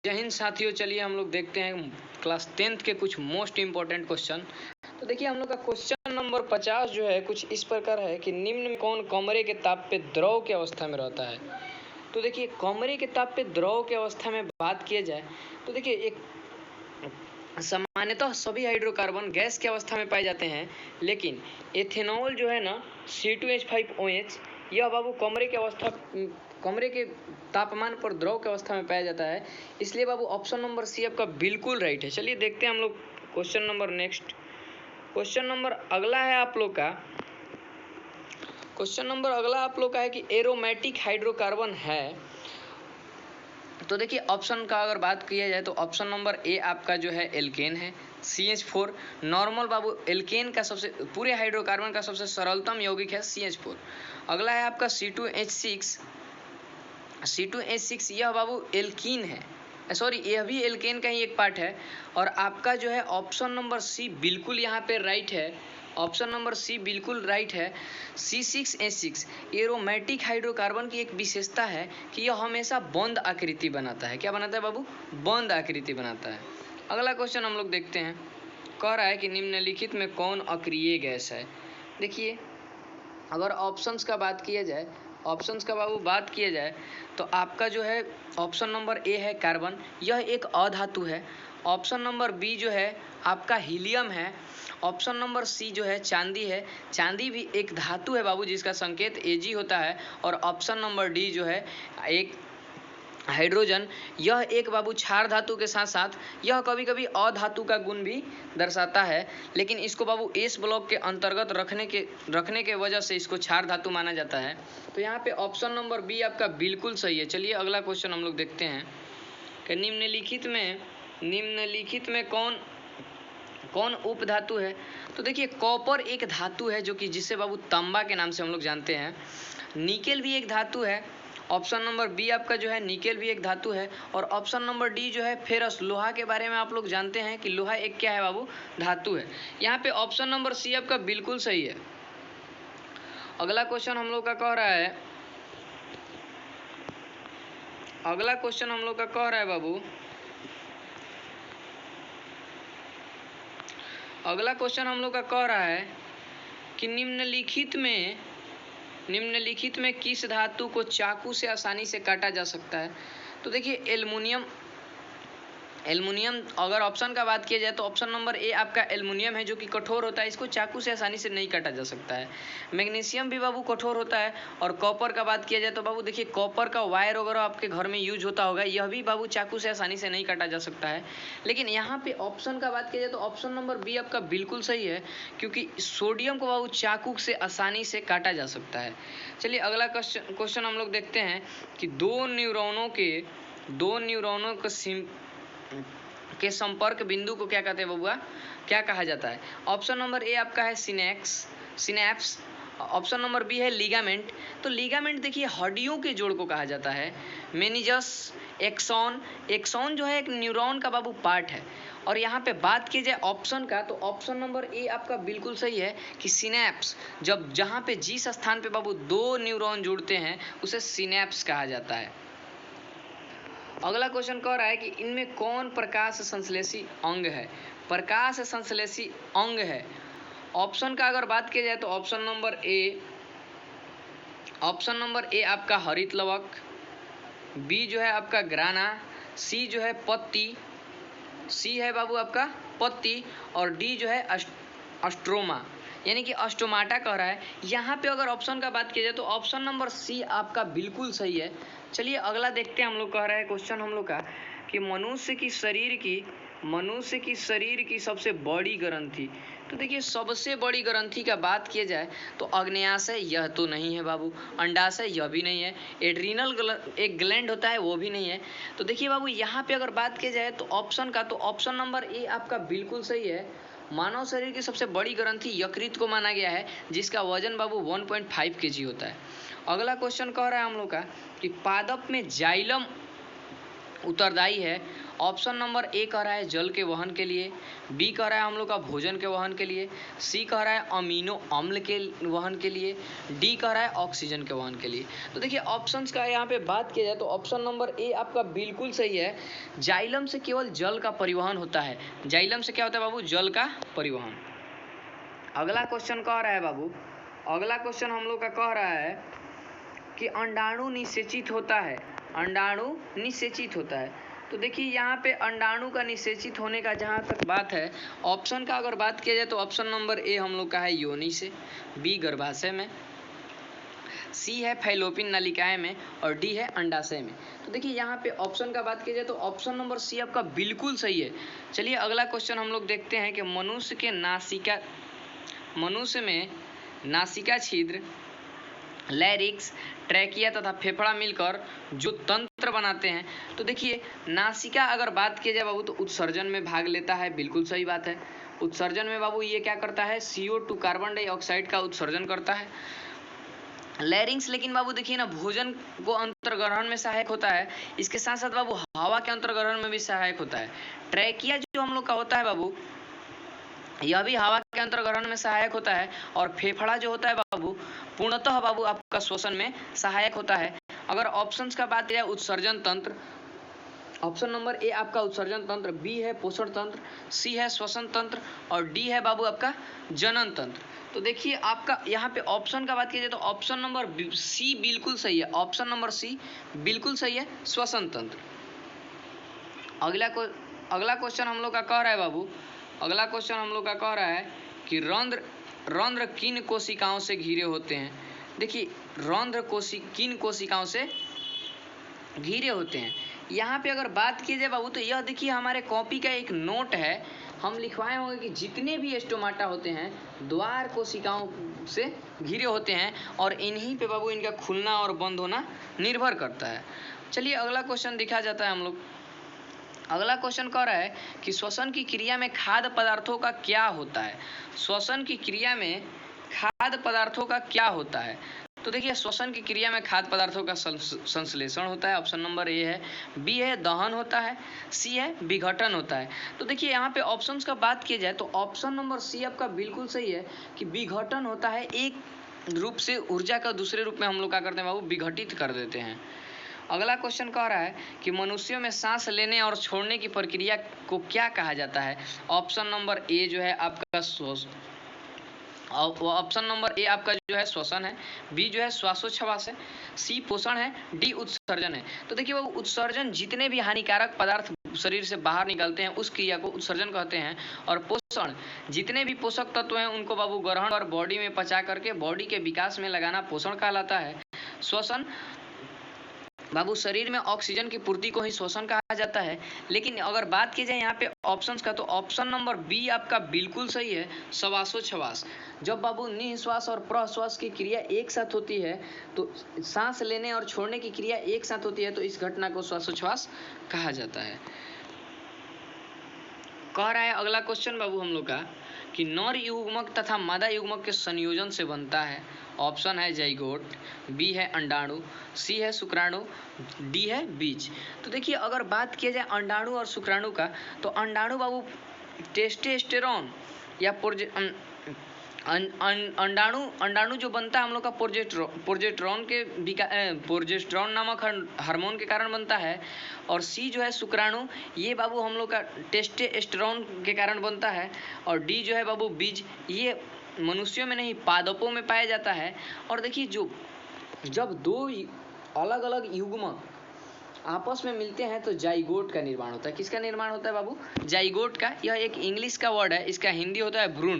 जय हिंद साथियों, चलिए हम लोग देखते हैं क्लास 10th के कुछ मोस्ट इम्पोर्टेंट क्वेश्चन। तो देखिए हम लोग का क्वेश्चन नंबर 50 जो है कुछ इस प्रकार है कि निम्न में कौन कमरे के ताप पे द्रव की अवस्था में रहता है। तो देखिए कमरे के ताप पे द्रव की अवस्था में बात किया जाए तो देखिए एक सामान्यतः सभी हाइड्रोकार्बन गैस की अवस्था में पाए जाते हैं, लेकिन एथेनॉल जो है ना C2H5OH यह बाबू कमरे के तापमान पर द्रव की अवस्था में पाया जाता है। इसलिए बाबू ऑप्शन नंबर सी आपका बिल्कुल राइट है। चलिए देखते हैं हम लोग question number next. Question number अगला है आप लोग का है कि एरोमेटिक हाइड्रोकार्बन है। तो देखिए ऑप्शन का अगर बात किया जाए तो ऑप्शन नंबर ए आपका जो है एल्केन है, CH4 नॉर्मल बाबू एल्केन का सबसे पूरे हाइड्रोकार्बन का सबसे सरलतम यौगिक है CH4। अगला है आपका C2H6 यह बाबू एल्कीन है, सॉरी यह भी एल्केन का ही एक पार्ट है। और आपका जो है ऑप्शन नंबर सी बिल्कुल यहाँ पे राइट है। ऑप्शन नंबर सी बिल्कुल राइट है। C6H6 एरोमेटिक हाइड्रोकार्बन की एक विशेषता है कि यह हमेशा बंद आकृति बनाता है। क्या बनाता है बाबू? बंद आकृति बनाता है। अगला क्वेश्चन हम लोग देखते हैं, कह रहा है कि निम्नलिखित में कौन अक्रिय गैस है। देखिए अगर ऑप्शंस का बात किया जाए तो आपका जो है ऑप्शन नंबर ए है कार्बन, यह एक अधातु है। ऑप्शन नंबर बी जो है आपका हीलियम है। ऑप्शन नंबर सी जो है चांदी है, चांदी भी एक धातु है बाबू जिसका संकेत Ag होता है। और ऑप्शन नंबर डी जो है एक हाइड्रोजन, यह एक बाबू क्षार धातु के साथ साथ यह कभी कभी अधातु का गुण भी दर्शाता है, लेकिन इसको बाबू एस ब्लॉक के अंतर्गत रखने के वजह से इसको क्षार धातु माना जाता है। तो यहाँ पे ऑप्शन नंबर बी आपका बिल्कुल सही है। चलिए अगला क्वेश्चन हम लोग देखते हैं कि निम्नलिखित में कौन उप धातु है। तो देखिए कॉपर एक धातु है जो कि जिसे बाबू तांबा के नाम से हम लोग जानते हैं। निकेल भी एक धातु है। ऑप्शन नंबर बी आपका जो है निकेल भी एक धातु है। और ऑप्शन नंबर डी जो है फेरस, लोहा के बारे में आप लोग जानते हैं कि लोहा एक क्या है बाबू? धातु है। यहाँ पे ऑप्शन नंबर सी आपका बिल्कुल सही है। अगला क्वेश्चन हम लोग का कह रहा है बाबू, अगला क्वेश्चन हम लोग का कह रहा है कि निम्नलिखित में किस धातु को चाकू से आसानी से काटा जा सकता है। तो देखिए एल्युमिनियम अगर ऑप्शन का बात किया जाए तो ऑप्शन नंबर ए आपका एल्युमिनियम है जो कि कठोर होता है, इसको चाकू से आसानी से नहीं काटा जा सकता है। मैग्नीशियम भी बाबू कठोर होता है। और कॉपर का बात किया जाए तो बाबू देखिए कॉपर का वायर वगैरह आपके घर में यूज होता होगा, यह भी बाबू चाकू से आसानी से नहीं काटा जा सकता है। लेकिन यहाँ पे ऑप्शन का बात किया जाए तो ऑप्शन नंबर बी आपका बिल्कुल सही है, क्योंकि सोडियम को बाबू चाकू से आसानी से काटा जा सकता है। चलिए अगला क्वेश्चन हम लोग देखते हैं कि दो न्यूरॉनों के संपर्क बिंदु को क्या कहते हैं बबुआ, क्या कहा जाता है। ऑप्शन नंबर ए आपका है सिनैप्स। ऑप्शन नंबर बी है लिगामेंट। तो लिगामेंट देखिए हड्डियों के जोड़ को कहा जाता है। मेनिजस, एक्सॉन जो है एक न्यूरॉन का बाबू पार्ट है। और यहाँ पे बात की जाए ऑप्शन का तो ऑप्शन नंबर ए आपका बिल्कुल सही है कि सिनैप्स, जहाँ पे जिस स्थान पे बाबू दो न्यूरॉन जुड़ते हैं उसे सिनैप्स कहा जाता है। अगला क्वेश्चन कह रहा है कि इनमें कौन प्रकाश संश्लेषी अंग है। ऑप्शन का अगर बात की जाए तो ऑप्शन नंबर ए आपका हरित लवक, बी जो है आपका ग्राना, सी जो है पत्ती, सी है बाबू आपका पत्ती, और डी जो है अस्ट्रोमा यानी कि अस्टोमाटा कह रहा है। यहाँ पे अगर ऑप्शन का बात किया जाए तो ऑप्शन नंबर सी आपका बिल्कुल सही है। चलिए अगला देखते हैं हम लोग कह रहा है क्वेश्चन हम लोग का कि मनुष्य की शरीर की सबसे बड़ी ग्रंथि। तो देखिए सबसे बड़ी ग्रंथि का बात किया जाए तो अग्न्याशय यह तो नहीं है बाबू, अंडाशय यह भी नहीं है, एड्रीनल एक ग्लैंड होता है वो भी नहीं है। तो देखिए बाबू यहाँ पे अगर बात की जाए तो ऑप्शन नंबर ए आपका बिल्कुल सही है। मानव शरीर की सबसे बड़ी ग्रंथि यकृत को माना गया है, जिसका वजन बाबू 1.5 kg होता है। अगला क्वेश्चन कह रहा है हम लोग का कि पादप में जाइलम उत्तरदायी है। ऑप्शन नंबर ए कह रहा है जल के वहन के लिए, बी कह रहा है हम लोग का भोजन के वहन के लिए, सी कह रहा है अमीनो अम्ल के वहन के लिए, डी कह रहा है ऑक्सीजन के वहन के लिए। तो देखिए ऑप्शंस का यहाँ पे बात किया जाए तो ऑप्शन नंबर ए आपका बिल्कुल सही है। जाइलम से केवल जल का परिवहन होता है। जाइलम से क्या होता है बाबू? जल का परिवहन। अगला क्वेश्चन कह रहा है बाबू, अगला क्वेश्चन हम लोग का कह रहा है कि अंडाणु निषेचित होता है। अंडाणु निषेचित होता है। तो देखिए यहाँ पे अंडाणु का निषेचित होने का जहाँ तक बात है, ऑप्शन का अगर बात किया जाए तो ऑप्शन नंबर ए हम लोग का है योनि से, बी गर्भाशय में, सी है फैलोपिन नलिकाएं में और डी है अंडाशय में। तो देखिए यहाँ पे ऑप्शन का बात किया जाए तो ऑप्शन नंबर सी आपका बिल्कुल सही है। चलिए अगला क्वेश्चन हम लोग देखते हैं कि मनुष्य में नासिका छिद्र, लैरिक्स, ट्रैकिया तथा फेफड़ा मिलकर जो तंत्र बनाते हैं। तो देखिए नासिका अगर बात किया जाए बाबू तो उत्सर्जन में भाग लेता है, बिल्कुल सही बात है। उत्सर्जन में बाबू ये क्या करता है? CO2 कार्बन डाइऑक्साइड का उत्सर्जन करता है। लैरिंग्स लेकिन बाबू देखिए ना भोजन को अंतर्ग्रहण में सहायक होता है, इसके साथ साथ बाबू हवा के अंतर्ग्रहण में भी सहायक होता है। ट्रैकिया जो हम लोग का होता है बाबू, यह भी हवा के अंतर्ग्रहण में सहायक होता है। और फेफड़ा जो होता है बाबू, पूर्णतः बाबू आपका श्वसन में सहायक होता है। अगर ऑप्शंस का बात किया उत्सर्जन तंत्र, ऑप्शन नंबर ए आपका उत्सर्जन तंत्र, बी है पोषण तंत्र, सी है श्वसन तंत्र और डी है बाबू आपका जनन तंत्र। तो देखिए आपका यहाँ पे ऑप्शन का बात की जाए तो ऑप्शन नंबर सी बिल्कुल सही है। ऑप्शन नंबर सी बिल्कुल सही है, श्वसन तंत्र। अगला क्वेश्चन हम लोग का कह रहा है बाबू, अगला क्वेश्चन हम लोग का कह रहा है कि रंध्र किन कोशिकाओं से घिरे होते हैं। देखिए रंध्र किन कोशिकाओं से घिरे होते हैं। यहाँ पे अगर बात की जाए बाबू तो यह देखिए हमारे कॉपी का एक नोट है, हम लिखवाए होंगे कि जितने भी स्टोमाटा होते हैं द्वार कोशिकाओं से घिरे होते हैं और इन्हीं पे बाबू इनका खुलना और बंद होना निर्भर करता है। चलिए अगला क्वेश्चन दिखा जाता है हम लोग। अगला क्वेश्चन कह रहा है कि श्वसन की क्रिया में खाद्य पदार्थों का क्या होता है। श्वसन की क्रिया में खाद्य पदार्थों का क्या होता है? तो देखिए श्वसन की क्रिया में खाद्य पदार्थों का संश्लेषण होता है, ऑप्शन नंबर ए है, बी है दहन होता है, सी है विघटन होता है। तो देखिए यहाँ पे ऑप्शंस का बात किया जाए तो ऑप्शन नंबर सी आपका बिल्कुल सही है कि विघटन होता है। एक रूप से ऊर्जा का दूसरे रूप में हम लोग क्या करते हैं बाबू? विघटित कर देते हैं। अगला क्वेश्चन कह रहा है कि मनुष्यों में सांस लेने और छोड़ने की प्रक्रिया को क्या कहा जाता है। ऑप्शन नंबर ए जो है आपका ऑप्शन नंबर ए आपका जो है श्वसन है, बी जो है श्वासोच्छ्वास है, सी पोषण है, डी उत्सर्जन है। तो देखिए वो उत्सर्जन जितने भी हानिकारक पदार्थ शरीर से बाहर निकलते हैं उस क्रिया को उत्सर्जन कहते हैं। और पोषण जितने भी पोषक तत्व हैं उनको बाबू ग्रहण और बॉडी में पचा करके बॉडी के विकास में लगाना पोषण कहलाता है। श्वसन बाबू शरीर में ऑक्सीजन की पूर्ति को ही श्वसन कहा जाता है। लेकिन अगर बात की जाए यहाँ पे ऑप्शंस का तो ऑप्शन नंबर बी आपका बिल्कुल सही है, श्वासोच्छ्वास। जब बाबू निःश्वास और प्रश्वास की क्रिया एक साथ होती है तो सांस लेने और छोड़ने की क्रिया एक साथ होती है तो इस घटना को श्वासोच्छ्वास कहा जाता है। कह रहा है अगला क्वेश्चन बाबू हम लोग का कि नर युग्मक तथा मादा युग्मक के संयोजन से बनता है। ऑप्शन है जाइगोट, बी है अंडाणु, सी है शुक्राणु, डी है बीज। तो देखिए अगर बात किया जाए अंडाणु और शुक्राणु का तो अंडाणु बाबू टेस्टोस्टेरोन या अंडाणु जो बनता है हम लोग का प्रोजेस्टेरॉन नामक हार्मोन के कारण बनता है। और सी जो है शुक्राणु, ये बाबू हम लोग का टेस्टोस्टेरोन के कारण बनता है। और डी जो है बाबू बीज, ये मनुष्यों में नहीं पादपों में पाया जाता है। और देखिए जब दो अलग अलग युग्मक आपस में मिलते हैं तो जाइगोट का निर्माण होता है। किसका निर्माण होता है बाबू? जाइगोट का। यह एक इंग्लिश का वर्ड है, इसका हिंदी होता है भ्रूण।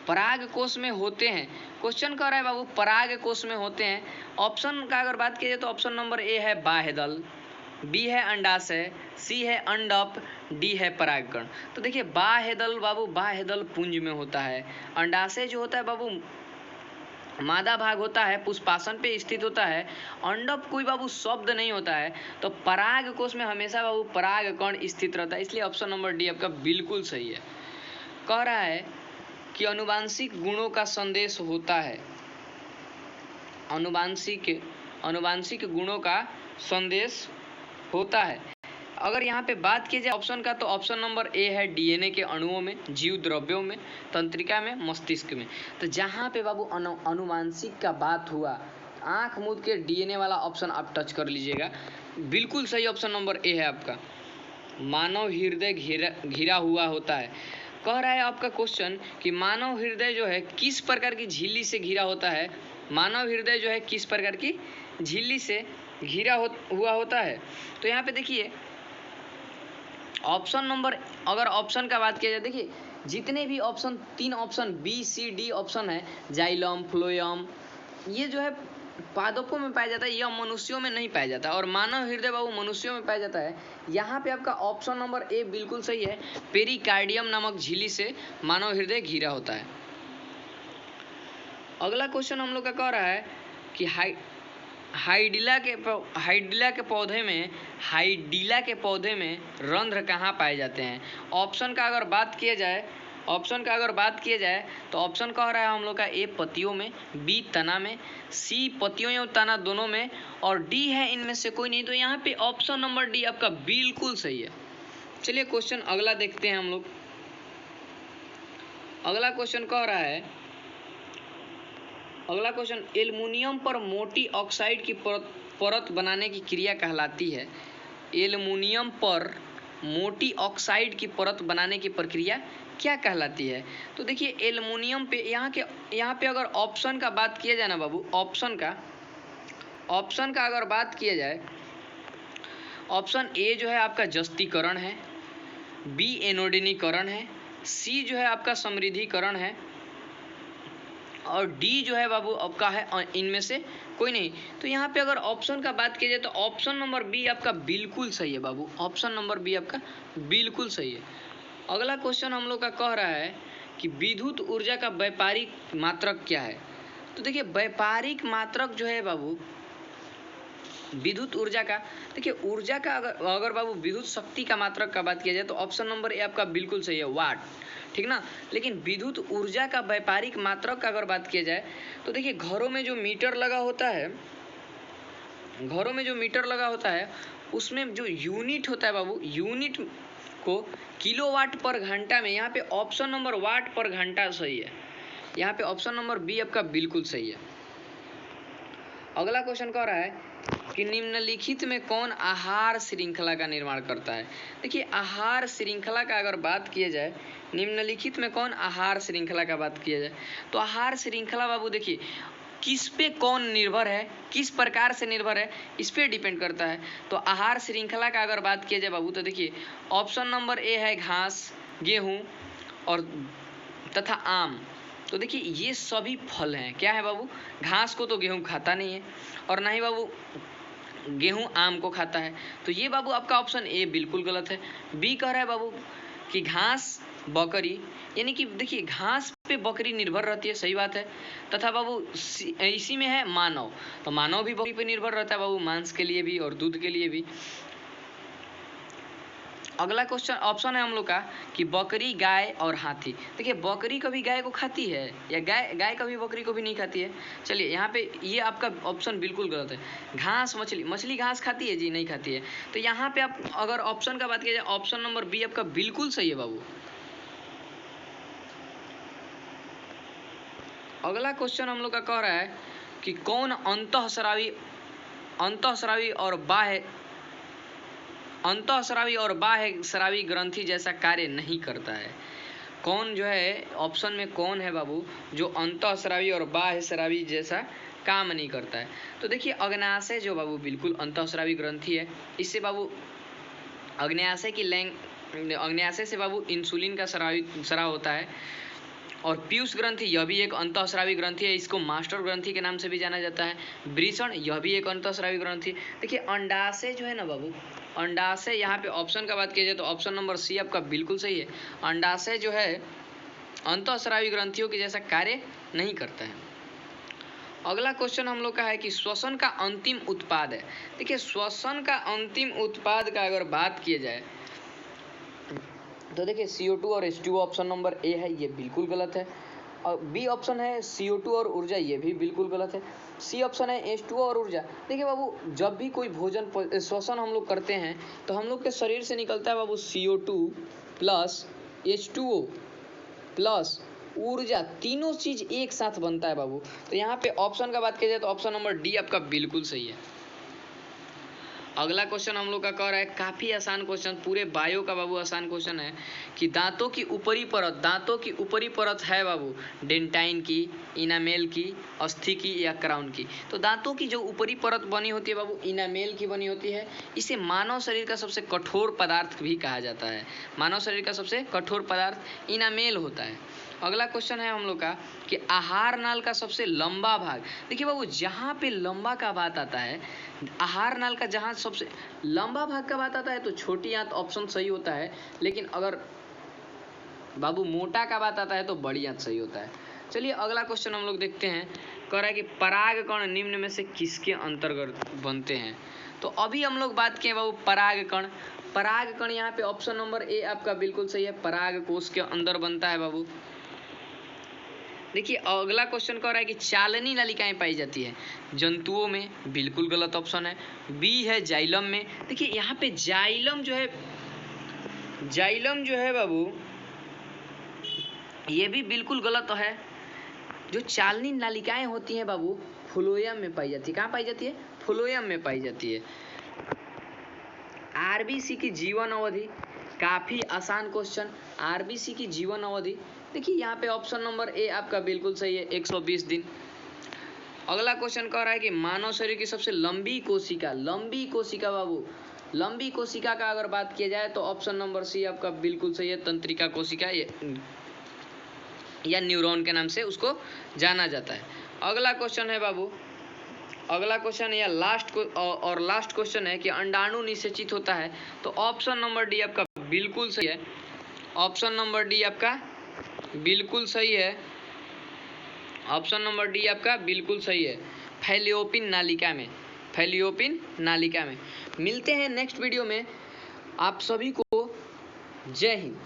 पराग कोश में होते हैं। क्वेश्चन कर रहा है बाबू पराग कोश में होते हैं। ऑप्शन का अगर बात की जाए तो ऑप्शन नंबर ए है बाह्यदल, बी है अंडाशय, सी है अंडप, डी है परागकण। तो देखिए बाह्यदल बाबू, बाह्यदल पुंज में होता है। अंडाशय जो होता है बाबू मादा भाग होता है, पुष्पासन पे स्थित होता है। अंडप कोई बाबू शब्द नहीं होता है। तो पराग कोश में हमेशा बाबू परागकण स्थित रहता है, इसलिए ऑप्शन नंबर डी आपका बिल्कुल सही है। कह रहा है कि आनुवांशिक गुणों का संदेश होता है। आनुवांशिक गुणों का संदेश होता है। अगर यहाँ पे बात की जाए ऑप्शन का, तो ऑप्शन नंबर ए है डीएनए के अणुओं में, जीव द्रव्यों में, तंत्रिका में, मस्तिष्क में। तो जहाँ पे बाबू अनुवांशिक का बात हुआ, आंख मूंद के डीएनए वाला ऑप्शन आप टच कर लीजिएगा। बिल्कुल सही ऑप्शन नंबर ए है आपका। मानव हृदय घिरा हुआ होता है। कह रहा है आपका क्वेश्चन कि मानव हृदय जो है किस प्रकार की झिल्ली से घिरा होता है। मानव हृदय जो है किस प्रकार की झिल्ली से घिरा हुआ होता है। तो यहाँ पे देखिए ऑप्शन नंबर, अगर ऑप्शन का बात किया जाए, देखिए जितने भी option, 3 option B C D option है, जाइलम, फ्लोएम, ये जो है पादपों में पाया जाता है, यह मनुष्यों में नहीं पाया जाता। और मानव हृदय बाबू मनुष्यों में पाया जाता है। यहाँ पे आपका ऑप्शन नंबर ए बिल्कुल सही है। पेरिकार्डियम नामक झिल्ली से मानव हृदय घिरा होता है। अगला क्वेश्चन हम लोग का कह रहा है कि हाइडिला के पौधे में रंध्र कहाँ पाए जाते हैं। ऑप्शन का अगर बात किया जाए तो ऑप्शन कह रहा है हम लोग का ए पत्तियों में, बी तना में, सी पत्तियों या तना दोनों में, और डी है इनमें से कोई नहीं। तो यहाँ पे ऑप्शन नंबर डी आपका बिल्कुल सही है। चलिए क्वेश्चन अगला देखते हैं हम लोग। अगला क्वेश्चन कह रहा है, अगला क्वेश्चन, एल्युमिनियम पर मोटी ऑक्साइड की परत बनाने की क्रिया कहलाती है। एल्युमिनियम पर मोटी ऑक्साइड की परत बनाने की प्रक्रिया क्या कहलाती है। तो देखिए एल्युमिनियम पे यहाँ पे अगर ऑप्शन का बात किया जाए ना बाबू, ऑप्शन का अगर बात किया जाए, ऑप्शन ए जो है आपका जस्तीकरण है, बी एनोडीनीकरण है, सी जो है आपका समृद्धिकरण है, और डी जो है बाबू आपका है इनमें से कोई नहीं। तो यहाँ पे अगर ऑप्शन का बात किया जाए तो ऑप्शन नंबर बी आपका बिल्कुल सही है बाबू। ऑप्शन नंबर बी आपका बिल्कुल सही है। अगला क्वेश्चन हम लोग का कह रहा है कि विद्युत ऊर्जा का व्यापारिक मात्रक क्या है। तो देखिए व्यापारिक मात्रक जो है बाबू विद्युत ऊर्जा का, देखिए ऊर्जा का अगर बाबू विद्युत शक्ति का मात्रक का बात किया जाए तो ऑप्शन नंबर ए आपका बिल्कुल सही है, वाट, ठीक ना। लेकिन विद्युत ऊर्जा का व्यापारिक मात्रक का अगर बात किया जाए तो देखिए घरों में जो मीटर लगा होता है, उसमें जो यूनिट होता है बाबू, यूनिट को किलोवाट पर घंटा में, यहाँ पे ऑप्शन नंबर वाट पर घंटा सही है। यहाँ पे ऑप्शन नंबर बी आपका बिल्कुल सही है। अगला क्वेश्चन कह रहा है कि निम्नलिखित में कौन आहार श्रृंखला का निर्माण करता है। देखिए आहार श्रृंखला का अगर बात किया जाए, निम्नलिखित में कौन आहार श्रृंखला का बात किया जाए, तो आहार श्रृंखला बाबू देखिए किस पे कौन निर्भर है, किस प्रकार से निर्भर है, इस पे डिपेंड करता है। तो आहार श्रृंखला का अगर बात किया जाए बाबू तो देखिए ऑप्शन नंबर ए है घास, गेहूँ और तथा आम। तो देखिए ये सभी फल हैं, क्या है बाबू, घास को तो गेहूँ खाता नहीं है और ना ही बाबू गेहूँ आम को खाता है। तो ये बाबू आपका ऑप्शन ए बिल्कुल गलत है। बी कह रहा है बाबू कि घास, बकरी, यानी कि देखिए घास पे बकरी निर्भर रहती है, सही बात है। तथा बाबू इसी में है मानव, तो मानव भी बकरी पे निर्भर रहता है बाबू, मांस के लिए भी और दूध के लिए भी। अगला क्वेश्चन ऑप्शन है हम लोग का कि बकरी, गाय और हाथी। देखिए बकरी कभी गाय को खाती है या गाय कभी बकरी को भी नहीं खाती है। चलिए यहाँ पे ये आपका ऑप्शन बिल्कुल गलत है। घास, मछली घास खाती है जी, नहीं खाती है। तो यहाँ पे आप अगर ऑप्शन का बात किया जाए, ऑप्शन नंबर बी आपका बिल्कुल सही है बाबू। अगला क्वेश्चन हम लोग का कह रहा है कि कौन अंतःस्रावी और बाह्य स्रावी ग्रंथि जैसा कार्य नहीं करता है। कौन जो है ऑप्शन में कौन है बाबू जो अंतःस्रावी और बाह्य स्रावी जैसा काम नहीं करता है। तो देखिए अग्न्याशय जो बाबू बिल्कुल अंतःस्रावी ग्रंथि है। इससे बाबू अग्न्याशय से बाबू इंसुलिन का स्राव होता है। और पीयूष ग्रंथि यह भी एक अंतःस्रावी ग्रंथि है, इसको मास्टर ग्रंथि के नाम से भी जाना जाता है। वृषण यह भी एक अंतःस्रावी ग्रंथि। देखिए अंडाशय जो है ना बाबू, अंडाशय यहाँ पे ऑप्शन का बात किया जाए तो ऑप्शन नंबर सी आपका बिल्कुल सही है। अंडाशय जो है अंतःस्रावी ग्रंथियों के जैसा कार्य नहीं करता है। अगला क्वेश्चन हम लोग का है कि श्वसन का अंतिम उत्पाद है। देखिए श्वसन का अंतिम उत्पाद का अगर बात किया जाए तो देखिए CO2 और H2O ऑप्शन नंबर ए है, ये बिल्कुल गलत है। और बी ऑप्शन है CO2 और ऊर्जा, ये भी बिल्कुल गलत है। सी ऑप्शन है H2O और ऊर्जा। देखिए बाबू, जब भी कोई भोजन श्वसन हम लोग करते हैं तो हम लोग के शरीर से निकलता है बाबू CO2 प्लस H2O प्लस ऊर्जा, तीनों चीज एक साथ बनता है बाबू। तो यहाँ पे ऑप्शन का बात किया जाए तो ऑप्शन नंबर डी आपका बिल्कुल सही है। अगला क्वेश्चन हम लोग का कह रहा है, काफी आसान क्वेश्चन, पूरे बायो का बाबू आसान क्वेश्चन है कि दांतों की ऊपरी परत है बाबू डेंटाइन की, इनामेल की, अस्थि की या क्राउन की। तो दांतों की जो ऊपरी परत बनी होती है बाबू इनामेल की बनी होती है। इसे मानव शरीर का सबसे कठोर पदार्थ भी कहा जाता है। मानव शरीर का सबसे कठोर पदार्थ इनामेल होता है। अगला क्वेश्चन है हम लोग का कि आहार नाल का सबसे लंबा भाग। देखिए बाबू, जहाँ पे लंबा का बात आता है, आहार नाल का जहाँ सबसे लंबा भाग का बात आता है तो छोटी आंत ऑप्शन सही होता है, लेकिन अगर बाबू मोटा का बात आता है तो बड़ी आंत सही होता है। चलिए अगला क्वेश्चन हम लोग देखते हैं। कह रहा है कि परागकण निम्न में से किसके अंतर्गत बनते हैं। तो अभी हम लोग बात किए बाबू परागकण यहाँ पे ऑप्शन नंबर ए आपका बिल्कुल सही है, पराग कोश के अंदर बनता है बाबू। देखिए अगला क्वेश्चन कह रहा है कि चालनी नलिकाएं पाई जाती है जंतुओं में, बिल्कुल गलत ऑप्शन है। बी है जाइलम में। देखिए यहाँ पे जाइलम जो है बाबू ये भी बिल्कुल गलत है। जो चालनी नलिकाएं होती हैं बाबू फ्लोएम में पाई जाती है। कहाँ पाई जाती है? फ्लोएम में पाई जाती है। आरबीसी की जीवन अवधि, काफी आसान क्वेश्चन। आरबीसी की जीवन अवधि देखिए यहाँ पे ऑप्शन नंबर ए आपका बिल्कुल सही है, 120 दिन। अगला क्वेश्चन कह रहा है कि मानव शरीर की सबसे लंबी कोशिका बाबू, लंबी कोशिका का अगर बात किया जाए तो ऑप्शन नंबर सी आपका बिल्कुल सही है, तंत्रिका कोशिका या न्यूरॉन के नाम से उसको जाना जाता है। अगला क्वेश्चन है बाबू, अगला क्वेश्चन या लास्ट क्वेश्चन है कि अंडाणु निषेचित होता है। तो ऑप्शन नंबर डी आपका बिल्कुल सही है, ऑप्शन नंबर डी आपका बिल्कुल सही है, ऑप्शन नंबर डी आपका बिल्कुल सही है, फैलियोपिन नालिका में। मिलते हैं नेक्स्ट वीडियो में। आप सभी को जय हिंद।